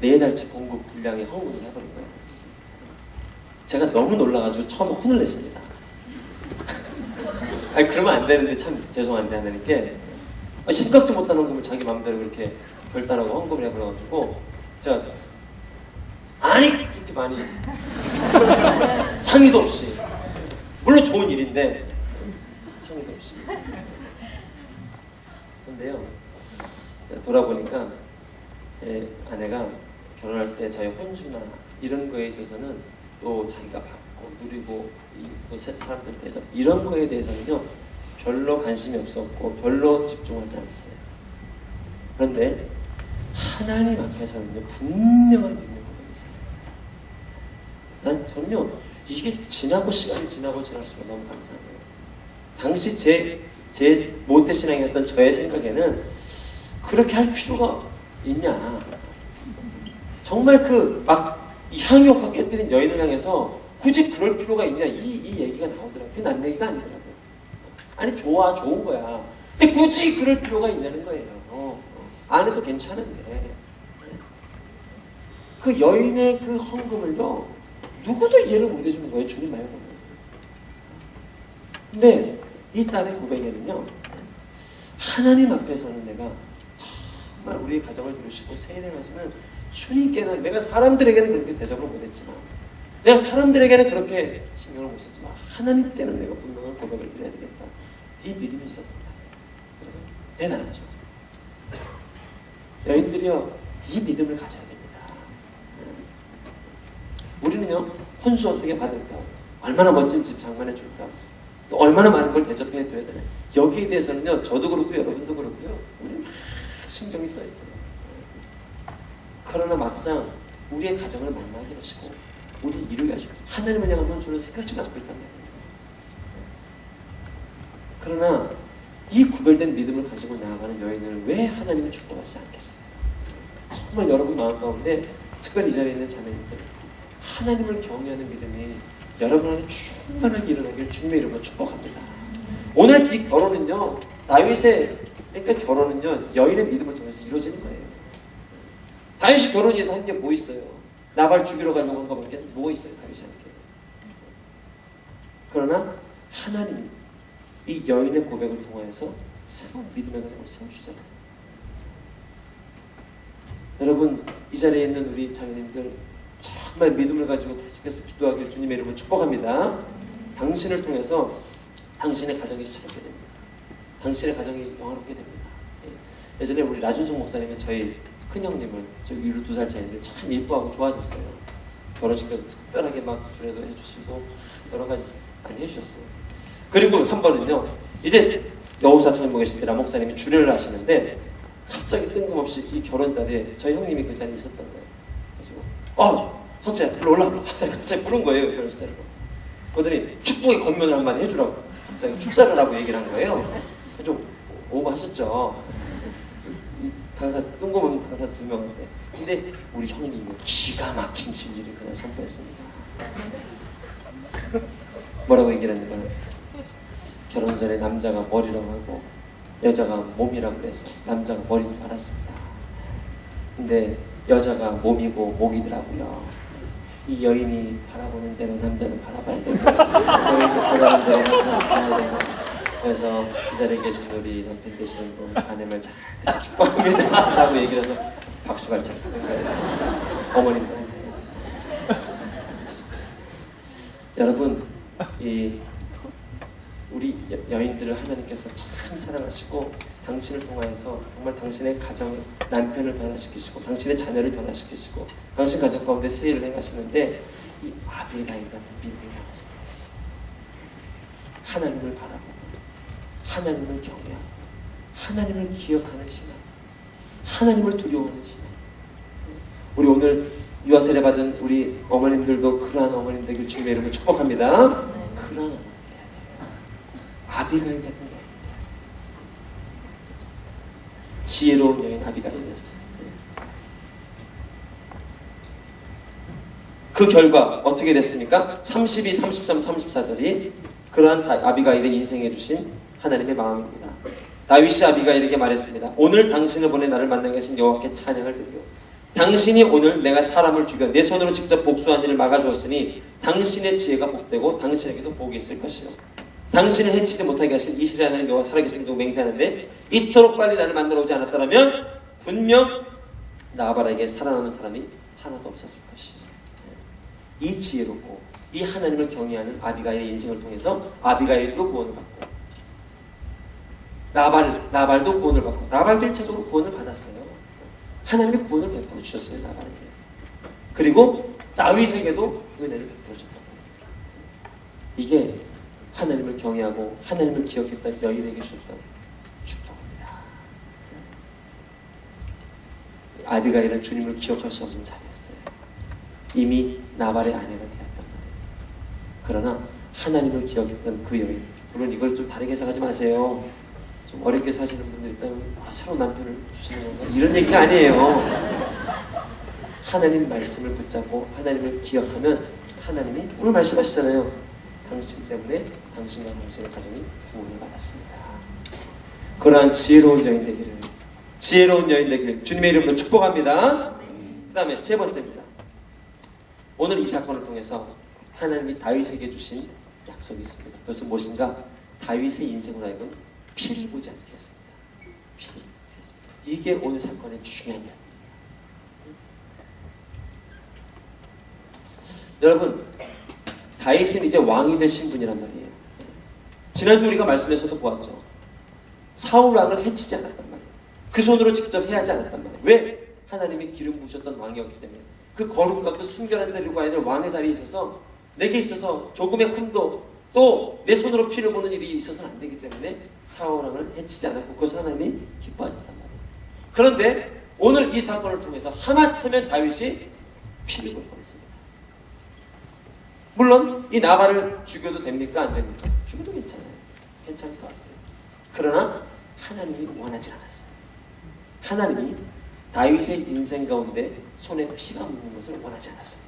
4달치 봉급 분량의 헌금을 해버린 거예요. 제가 너무 놀라가지고 처음에 혼을 냈습니다. 아니 그러면 안 되는데 참 죄송한데 하나님께 생각지 못한 헌금을 자기 마음대로 그렇게 결단하고 헌금을 해버려가지고 제가 아니 그렇게 많이 상의도 없이 물론 좋은 일인데 상의도 없이 근데요 제가 돌아보니까 제 아내가 결혼할 때 저희 혼수나 이런 거에 있어서는 또 자기가 받고 누리고 또 사람들 대해서 이런 거에 대해서는요 별로 관심이 없었고 별로 집중하지 않았어요. 그런데 하나님 앞에서는요 분명한 믿음의 고백이 있었어요. 저는요 이게 시간이 지나고 지날수록 너무 감사한 거예요. 당시 제 모태신앙이었던 저의 생각에는 그렇게 할 필요가 있냐. 정말 이 향유옥화 깨뜨린 여인을 향해서 굳이 그럴 필요가 있냐 이 얘기가 나오더라고요. 그게 남 얘기가 아니더라고요. 아니 좋은 거야. 근데 굳이 그럴 필요가 있냐는 거예요. 안 해도 괜찮은데 그 여인의 그 헌금을요 누구도 이해를 못 해주는 거예요. 주님 말고는. 근데 이 딸의 고백에는요 하나님 앞에서는 내가 정말 우리의 가정을 이루시고 세례하시는 주님께는 내가 사람들에게는 그렇게 대접을 못했지만 내가 사람들에게는 그렇게 신경을 못 썼지만 하나님 때는 내가 분명한 고백을 드려야 되겠다. 이 믿음이 있었단 말이에요. 대단하죠. 여인들이요 이 믿음을 가져야 됩니다. 우리는요 혼수 어떻게 받을까? 얼마나 멋진 집 장만해 줄까? 또 얼마나 많은 걸 대접해 둬야 되나? 여기에 대해서는요 저도 그렇고 여러분도 그렇고요 우리 막 신경이 써 있어요. 그러나 막상 우리의 가정을 만나게 하시고 우리 이루게 하시고 하나님을 향한 혼수를 생각지도 않고 있단 말이에요. 그러나 이 구별된 믿음을 가지고 나아가는 여인을 왜 하나님이 축복하시지 않겠어요? 정말 여러분 마음 가운데 특별히 이 자리에 있는 자매님들 하나님을 경외하는 믿음이 여러분 안에 충만하게 일어나길 주님의 이름으로 축복합니다. 오늘 이 결혼은요 그러니까 결혼은요 여인의 믿음을 통해서 이루어지는 거예요. 다윗이 결혼 위해서 한 게 뭐 있어요? 나발 죽이러 가려고 한 거밖에 뭐 있어요? 다윗이 한 게. 그러나 하나님이 이 여인의 고백을 통하여서 새로운 믿음의 가정을 세우시잖아요. 여러분 이 자리에 있는 우리 자매님들 정말 믿음을 가지고 계속해서 기도하길 주님의 이름으로 축복합니다. 당신을 통해서 당신의 가정이 새롭게 됩니다. 당신의 가정이 영화롭게 됩니다. 예전에 우리 라준성 목사님은 저희 큰형님을 저기 위로 2살 차이인데 참 예뻐하고 좋아하셨어요. 결혼식 때도 특별하게 막 주례도 해주시고 여러 가지 많이 해주셨어요. 그리고 한 번은요 이제 여우사천에 계실 때 라 목사님이 주례를 하시는데 갑자기 뜬금없이 이 결혼 자리에 저희 형님이 그 자리에 있었던 거예요. 그래서 석재야 일로 올라 갑자기 부른 거예요. 결혼식 자리로. 그러더니 축복의 권면을 한마디 해주라고 갑자기 축사를 하라고 얘기를 한 거예요. 좀 오버하셨죠. 이 당사 뜬금없는 당사 2명한테. 근데 우리 형님이 기가 막힌 진리를 그냥 선포했습니다. 뭐라고 얘기를 했는가? 결혼 전에 남자가 머리라고 하고 여자가 몸이라고 그래서 남자가 머리인 줄 알았습니다. 근데 여자가 몸이고 목이더라고요. 이 여인이 바라보는 대로 남자는 바라봐야 되고 여인도 바라보는 대로 남자는 봐야 되고 그래서 이 자리에 계신 우리 남편 되시는 분 아내를 잘 듣고 축복합니다 라고 얘기를 해서 박수가 잘 가는 거예요. 어머님들한테. 여러분 우리 여인들을 하나님께서 참 사랑하시고 당신을 통하여서 정말 당신의 가정을 남편을 변화시키시고 당신의 자녀를 변화시키시고 당신 가족 가운데 세일을 행하시는데 이 아빌가일 같은 믿음을 행하십니다. 하나님을 바라보고 하나님을 경외하고 하나님을 기억하는 신앙, 하나님을 두려워하는 신앙. 우리 오늘 유아 세례 받은 우리 어머님들도 그러한 어머님 되길 주님의 이름으로 축복합니다. 그러한 어머님. 아비가일 같은 여인, 지혜로운 여인 아비가일이었어요. 그 결과 어떻게 됐습니까? 32, 33, 34절이 그러한 아비가일의 인생에 주신 하나님의 마음입니다. 다윗이 아비가일에게 말했습니다. 오늘 당신을 보내 나를 만나게 하신 여호와께 찬양을 드리고 당신이 오늘 내가 사람을 죽여 내 손으로 직접 복수한 일을 막아주었으니 당신의 지혜가 복되고 당신에게도 복이 있을 것이요 당신을 해치지 못하게 하신 이스라엘 하나님 여호와 살아계신 분 맹세하는데 이토록 빨리 나를 만나러 오지 않았다면 분명 나발에게 살아남은 사람이 하나도 없었을 것이요. 이 지혜롭고 이 하나님을 경외하는 아비가일의 인생을 통해서 아비가일도 구원을 받고 나발도 구원을 받고 나발도 1차적으로 구원을 받았어요. 하나님의 구원을 베풀어 주셨어요. 나발에게. 그리고 다윗에게도 은혜를 베풀어 줬던 거예요. 이게 하나님을 경외하고 하나님을 기억했던 여인에게 주셨던 축복입니다. 아비가일은 주님을 기억할 수 없는 자리였어요. 이미 나발의 아내가 되었단 말이에요. 그러나 하나님을 기억했던 그 여인, 물론 이걸 좀 다르게 해석하지 마세요. 좀 어렵게 사시는 분들 있다면 새로운 남편을 주시는 건가? 이런 얘기가 아니에요. 하나님 말씀을 붙잡고 하나님을 기억하면 하나님이 오늘 말씀하시잖아요. 당신 때문에 당신과 당신의 가정이 구원을 받았습니다. 그러한 지혜로운 여인 되기를 주님의 이름으로 축복합니다. 그 다음에 세 번째입니다. 오늘 이 사건을 통해서 하나님이 다윗에게 주신 약속이 있습니다. 그것은 무엇인가? 다윗의 인생으로 하여금 피를 보지 않게 했습니다. 피를 보지 않게 했습니다. 이게 오늘 사건의 중요한 이야기입니다. 여러분, 다윗은 이제 왕이 될 신분이란 말이에요. 지난주 우리가 말씀에서도 보았죠. 사울 왕을 해치지 않았단 말이에요. 그 손으로 직접 해하지 않았단 말이에요. 왜? 하나님이 기름 부으셨던 왕이었기 때문에. 그 거룩과 그 순결한 자리로 가야 될 왕의 자리에 있어서 내게 있어서 조금의 흠도 또 내 손으로 피를 보는 일이 있어서는 안 되기 때문에 사울 왕을 해치지 않았고 그것을 하나님이 기뻐하셨단 말이에요. 그런데 오늘 이 사건을 통해서 하마터면 다윗이 피를 볼 뻔했습니다. 물론 이 나발을 죽여도 됩니까? 안 됩니까? 죽여도 괜찮아요. 괜찮을 것 같아요. 그러나 하나님이 원하지 않았어요. 하나님이 다윗의 인생 가운데 손에 피가 묻는 것을 원하지 않았어요.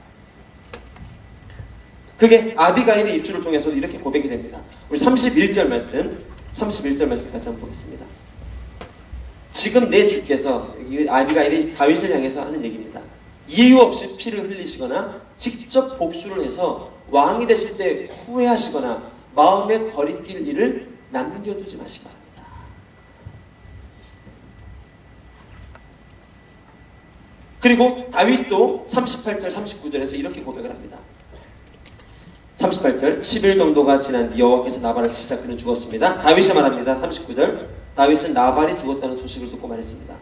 그게 아비가일의 입술을 통해서도 이렇게 고백이 됩니다. 우리 31절 말씀 같이 한번 보겠습니다. 지금 내 주께서, 아비가일이 다윗을 향해서 하는 얘기입니다. 이유 없이 피를 흘리시거나 직접 복수를 해서 왕이 되실 때 후회하시거나 마음에 거리낄 일을 남겨두지 마시기 바랍니다. 그리고 다윗도 38절 39절에서 이렇게 고백을 합니다. 38절 10일 정도가 지난 뒤 여호와께서 나발을 치자 그는 죽었습니다. 다윗이 말합니다. 39절 다윗은 나발이 죽었다는 소식을 듣고 말했습니다.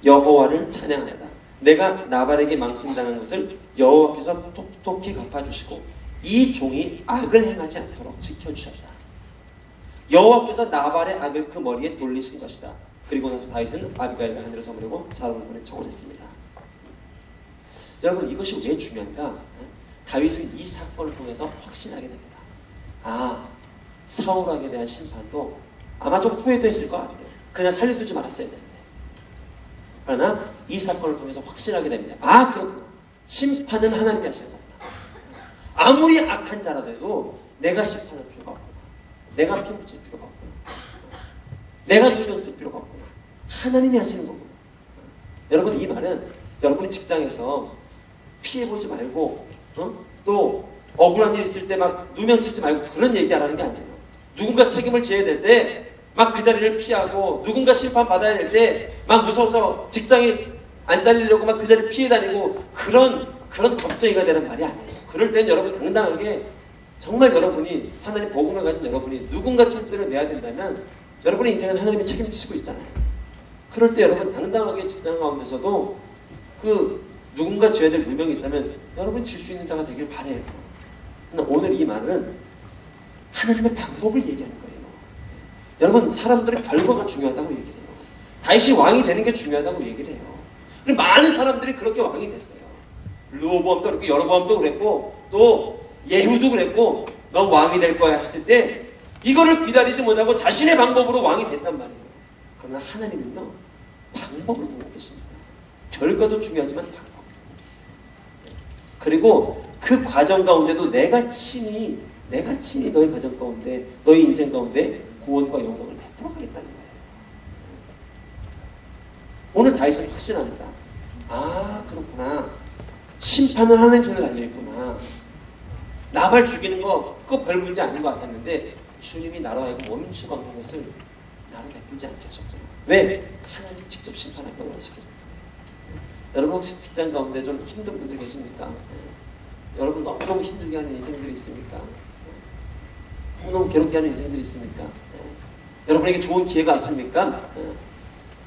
여호와를 찬양하여라. 내가 나발에게 망신당한 것을 여호와께서 톡톡히 갚아주시고 이 종이 악을 행하지 않도록 지켜주셨다. 여호와께서 나발의 악을 그 머리에 돌리신 것이다. 그리고 나서 다윗은 아비가일과 하늘을 섬으려고 사울을 청혼했습니다. 여러분, 이것이 왜 중요한가? 다윗은 이 사건을 통해서 확신하게 됩니다. 아, 사울왕에 대한 심판도 아마 좀 후회도 했을 것 같아요. 그냥 살려두지 말았어야 되는데. 그러나 이 사건을 통해서 확신하게 됩니다. 아, 그렇구나. 심판은 하나님이 하시는 거구나. 아무리 악한 자라도 내가 심판할 필요가 없구나. 내가 피 묻힐 필요가 없구나. 내가 누명 쓸 필요가 없구나. 하나님이 하시는 거구나. 여러분, 이 말은 여러분이 직장에서 피해보지 말고 또 억울한 일 있을 때 막 누명 쓰지 말고 그런 얘기하라는 게 아니에요. 누군가 책임을 져야 될 때 막 그 자리를 피하고 누군가 심판받아야 될 때 막 무서워서 직장에 안 잘리려고 막 그 자리 피해 다니고 그런 겁쟁이가 되는 말이 아니에요. 그럴 땐 여러분 당당하게 정말 여러분이 하나님 복음을 가진 여러분이 누군가 꼴대를 내야 된다면 여러분의 인생은 하나님이 책임지시고 있잖아요. 그럴 때 여러분 당당하게 직장 가운데서도 그 누군가 지어야 될 누명이 있다면 여러분 질 수 있는 자가 되길 바래요. 그러나 오늘 이 말은 하나님의 방법을 얘기하는 거예요. 여러분 사람들의 결과가 중요하다고 얘기를 해요. 다윗이 왕이 되는 게 중요하다고 얘기를 해요. 그리고 많은 사람들이 그렇게 왕이 됐어요. 르호보암도 그랬고 여로보암도 그랬고 또 예후도 그랬고 너 왕이 될 거야 했을 때 이거를 기다리지 못하고 자신의 방법으로 왕이 됐단 말이에요. 그러나 하나님은요 방법을 보고 계십니다. 결과도 중요하지만 방법을 보고 있어요. 그리고 그 과정 가운데도 내가 친히 너희 가정 가운데 너희 인생 가운데 구원과 영광을 베풀어 가겠다는 거예요. 오늘 다윗은 확신합니다. 아 그렇구나. 심판은 하나님 손에 달려있구나. 나발 죽이는 거 그거 별 문제 아닌 것 같았는데 주님이 나로 하여금 원수가 없는 것을 나로 베풀지 않게 하셨구나. 왜? 하나님이 직접 심판한다고 하시거든요. 여러분 혹시 직장 가운데 좀 힘든 분들 계십니까? 여러분 너무너무 힘들게 하는 인생들이 있습니까? 너무너무 괴롭게 하는 인생들이 있습니까? 여러분에게 좋은 기회가 왔습니까?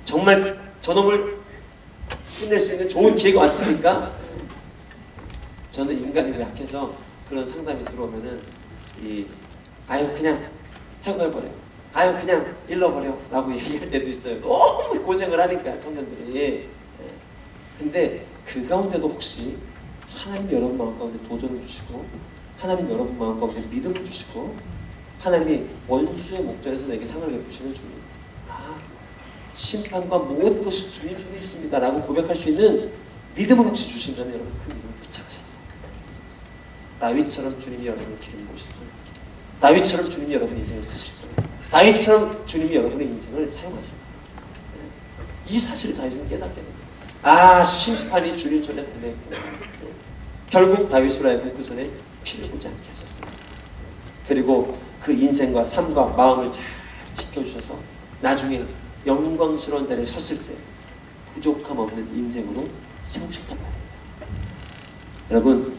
정말 저놈을 끝낼 수 있는 좋은 기회가 왔습니까? 저는 인간이 약해서 그런 상담이 들어오면은 아유 그냥 해고해버려, 아유 그냥 일러버려 라고 얘기할 때도 있어요. 너무 고생을 하니까 청년들이. 근데 그 가운데도 혹시 하나님 여러분 마음 가운데 도전을 주시고 하나님 여러분 마음 가운데 믿음을 주시고 하나님이 원수의 목전에서 내게 상을 베푸시는 주님, 심판과 모든 것이 주님 손에 있습니다 라고 고백할 수 있는 믿음을 혹시 주신다면 여러분 그 믿음을 붙잡으세요. 다윗처럼 주님이 여러분을 기름 부으실 거예요. 다윗처럼 주님이 여러분의 인생을 쓰실 거예요. 다윗처럼 주님이 여러분의 인생을 사용하실 거예요. 이 사실을 다윗은 깨닫게 됩니다. 심판이 주님 손에 달려있고 결국 다윗으로 하여금 그 손에 피를 보지 않게 하셨습니다. 그리고 그 인생과 삶과 마음을 잘 지켜주셔서 나중에 영광스러운 자리에 섰을 때 부족함 없는 인생으로 세우셨단 말이에요. 여러분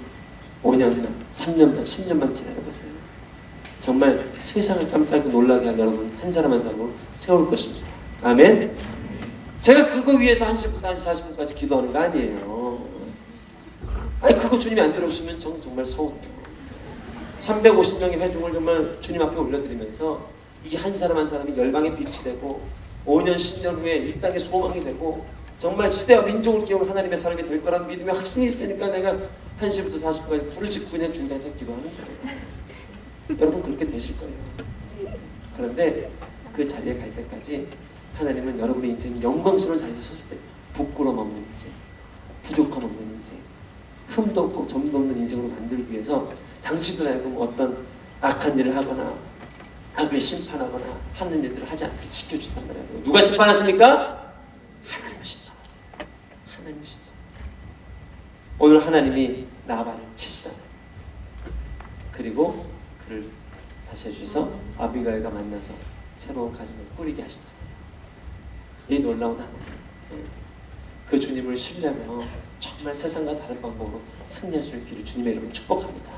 5년만, 3년만, 10년만 기다려보세요. 정말 세상을 깜짝 놀라게 할 여러분 한 사람 한 사람으로 세울 것입니다. 아멘. 제가 그거 위해서 1시부터 1시 40분까지 기도하는 거 아니에요. 그거 주님이 안 들어주시면 정말 서운해요. 350명의 회중을 정말 주님 앞에 올려드리면서 이 한 사람 한 사람이 열방의 빛이 되고 5년, 10년 후에 이 땅의 소망이 되고 정말 시대와 민족을 깨우는 하나님의 사람이 될 거라는 믿음의 확신이 있으니까 내가 1시부터 40분까지 불을 지고 그냥 주구장창 기도하는 거예요. 여러분 그렇게 되실 거예요. 그런데 그 자리에 갈 때까지 하나님은 여러분의 인생 영광스러운 자리에 섰을 때 부끄러움 없는 인생, 부족함 없는 인생, 흠도 없고 점도 없는 인생으로 만들기 위해서 당신들 하여금 어떤 악한 일을 하거나 악을 심판하거나 하는 일들을 하지 않게 지켜준단 말이에요. 누가 심판하십니까? 하나님이 심판하세요. 하나님이 심판하세요. 오늘 하나님이 나발을 치시잖아요. 그리고 그를 다시 해주셔서 아비가일과 만나서 새로운 가정을 꾸리게 하시잖아요. 이 놀라운 하나님, 그 주님을 신뢰하며 정말 세상과 다른 방법으로 승리할 수 있기를 주님의 이름으로 축복합니다.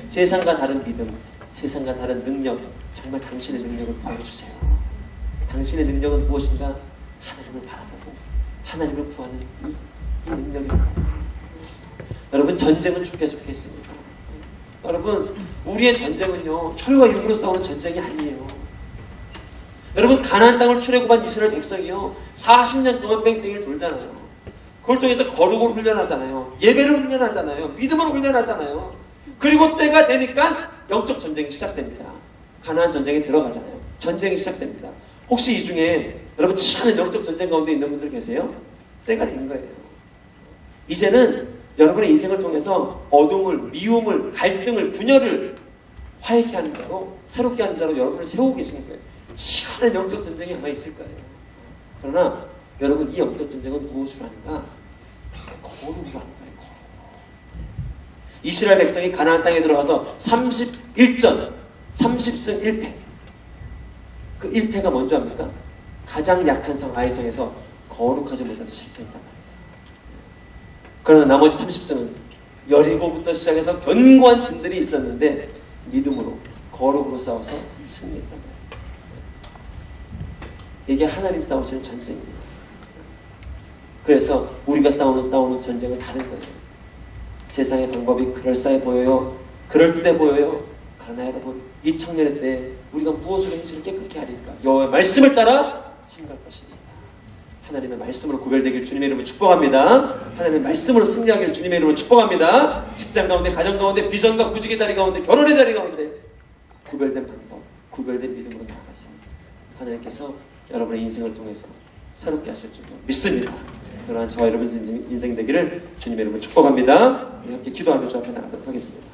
세상과 다른 믿음, 세상과 다른 능력, 정말 당신의 능력을 보여주세요. 당신의 능력은 무엇인가? 하나님을 바라보고 하나님을 구하는 이 능력입니다. 여러분 전쟁은 주께 속해 있습니다. 여러분 우리의 전쟁은요 혈과 육으로 싸우는 전쟁이 아니에요. 여러분 가나안 땅을 출애굽한 이스라엘 백성이요 40년 동안 뺑뺑이를 돌잖아요. 그걸 통해서 거룩을 훈련하잖아요. 예배를 훈련하잖아요. 믿음을 훈련하잖아요. 그리고 때가 되니까 영적 전쟁이 시작됩니다. 가나안 전쟁에 들어가잖아요. 전쟁이 시작됩니다. 혹시 이 중에 여러분 치하는 영적 전쟁 가운데 있는 분들 계세요? 때가 된 거예요. 이제는 여러분의 인생을 통해서 어둠을, 미움을, 갈등을, 분열을 화해케 하는 자로, 새롭게 하는 자로 여러분을 세우고 계신 거예요. 치열한 영적 전쟁이 아마 있을 거예요. 그러나 여러분 이 영적 전쟁은 무엇으로 하는가? 거룩으로 하는 거예요. 거룩으로. 이스라엘 백성이 가나안 땅에 들어가서 31전 30승 1패. 그 1패가 뭔지 압니까? 가장 약한 성 아이성에서 거룩하지 못해서 실패했단 말이에요. 그러나 나머지 30승은 여리고부터 시작해서 견고한 진들이 있었는데 믿음으로 거룩으로 싸워서 승리했단 말이에요. 이게 하나님 싸우시는 전쟁입니다. 그래서 우리가 싸우는 전쟁은 다른 거예요. 세상의 방법이 그럴싸해 보여요. 그럴듯해 보여요. 그러나 여러분, 이 청년의 때 우리가 무엇으로 행실을 깨끗게 하리까? 여호와의 말씀을 따라 삼갈 것입니다. 하나님의 말씀으로 구별되길 주님의 이름으로 축복합니다. 하나님의 말씀으로 승리하기를 주님의 이름으로 축복합니다. 직장 가운데, 가정 가운데, 비전과 구직의 자리 가운데, 결혼의 자리 가운데 구별된 방법, 구별된 믿음으로 나아가십니다. 하나님께서 여러분의 인생을 통해서 새롭게 하실 줄 믿습니다. 그러한 저와 여러분의 인생 되기를 주님의 이름으로 축복합니다. 우리 함께 기도하며 주 앞에 나가도록 하겠습니다.